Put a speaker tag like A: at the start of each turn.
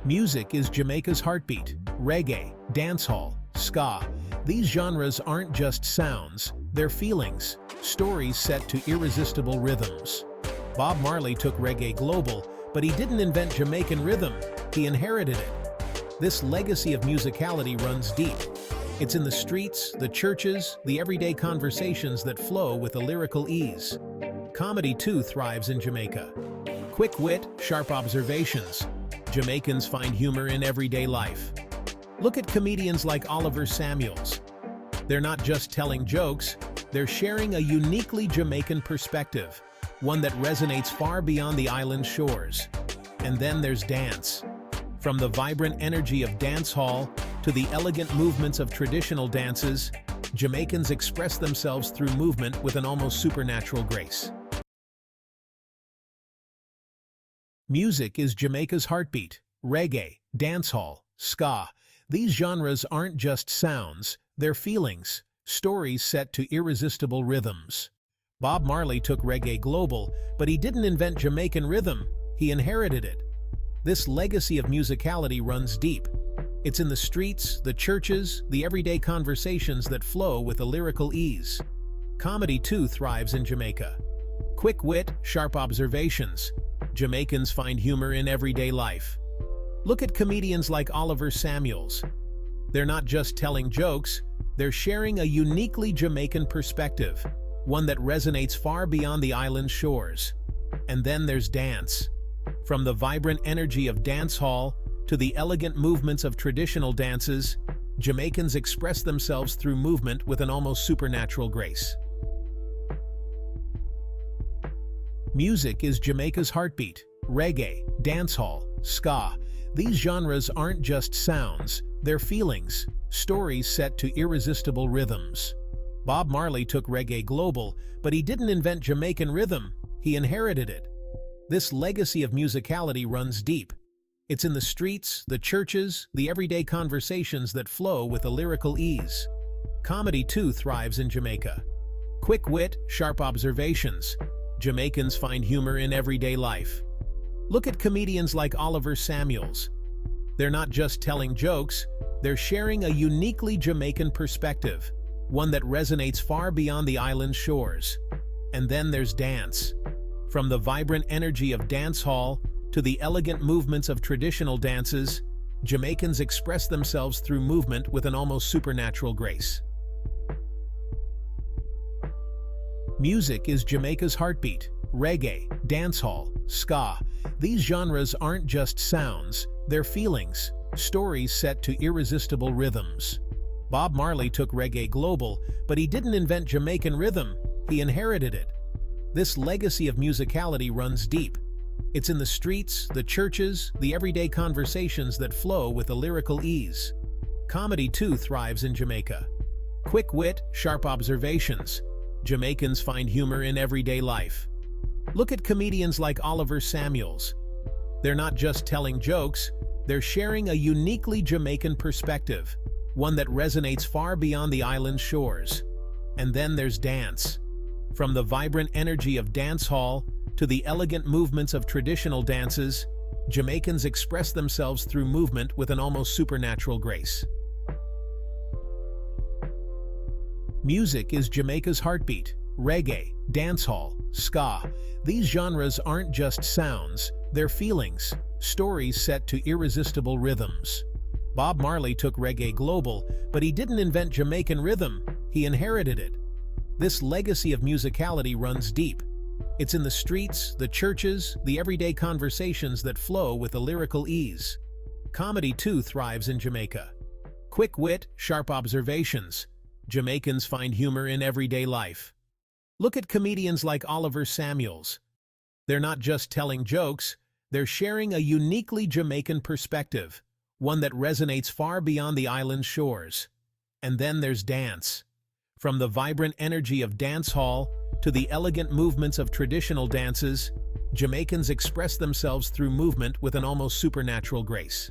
A: Music is Jamaica's heartbeat. Reggae, dancehall, ska. These genres aren't just sounds, they're feelings, stories set to irresistible rhythms. Bob Marley took reggae global, but he didn't invent Jamaican rhythm, he inherited it. This legacy of musicality runs deep. It's in the streets, the churches, the everyday conversations that flow with a lyrical ease. Comedy too thrives in Jamaica. Quick wit, sharp observations. Jamaicans find humor in everyday life. Look at comedians like Oliver Samuels. They're not just telling jokes, they're sharing a uniquely Jamaican perspective, one that resonates far beyond the island's shores. And then there's dance. From the vibrant energy of dancehall to the elegant movements of traditional dances, Jamaicans express themselves through movement with an almost supernatural grace. Music is Jamaica's heartbeat. Reggae, dancehall, ska. These genres aren't just sounds, they're feelings, stories set to irresistible rhythms. Bob Marley took reggae global, but he didn't invent Jamaican rhythm, he inherited it. This legacy of musicality runs deep. It's in the streets, the churches, the everyday conversations that flow with a lyrical ease. Comedy too thrives in Jamaica. Quick wit, sharp observations. Jamaicans find humor in everyday life. Look at comedians like Oliver Samuels. They're not just telling jokes, they're sharing a uniquely Jamaican perspective, one that resonates far beyond the island's shores. And then there's dance. From the vibrant energy of dancehall to the elegant movements of traditional dances, Jamaicans express themselves through movement with an almost supernatural grace. Music is Jamaica's heartbeat. Reggae, dancehall, ska. These genres aren't just sounds, they're feelings, stories set to irresistible rhythms. Bob Marley took reggae global, but he didn't invent Jamaican rhythm, he inherited it. This legacy of musicality runs deep. It's in the streets, the churches, the everyday conversations that flow with a lyrical ease. Comedy too thrives in Jamaica. Quick wit, sharp observations. Jamaicans find humor in everyday life. Look at comedians like Oliver Samuels. They're not just telling jokes, they're sharing a uniquely Jamaican perspective, one that resonates far beyond the island's shores. And then there's dance. From the vibrant energy of dancehall to the elegant movements of traditional dances, Jamaicans express themselves through movement with an almost supernatural grace. Music is Jamaica's heartbeat. Reggae, dancehall, ska. These genres aren't just sounds, they're feelings, stories set to irresistible rhythms. Bob Marley took reggae global, but he didn't invent Jamaican rhythm, he inherited it. This legacy of musicality runs deep. It's in the streets, the churches, the everyday conversations that flow with a lyrical ease. Comedy too thrives in Jamaica. Quick wit, sharp observations. Jamaicans find humor in everyday life. Look at comedians like Oliver Samuels. They're not just telling jokes, they're sharing a uniquely Jamaican perspective, one that resonates far beyond the island's shores. And then there's dance. From the vibrant energy of dancehall to the elegant movements of traditional dances, Jamaicans express themselves through movement with an almost supernatural grace. Music is Jamaica's heartbeat. Reggae, dancehall, ska. These genres aren't just sounds, they're feelings, stories set to irresistible rhythms. Bob Marley took reggae global, but he didn't invent Jamaican rhythm, he inherited it. This legacy of musicality runs deep. It's in the streets, the churches, the everyday conversations that flow with a lyrical ease. Comedy too thrives in Jamaica. Quick wit, sharp observations. Jamaicans find humor in everyday life. Look at comedians like Oliver Samuels. They're not just telling jokes, they're sharing a uniquely Jamaican perspective, one that resonates far beyond the island's shores. And then there's dance. From the vibrant energy of dancehall to the elegant movements of traditional dances, Jamaicans express themselves through movement with an almost supernatural grace.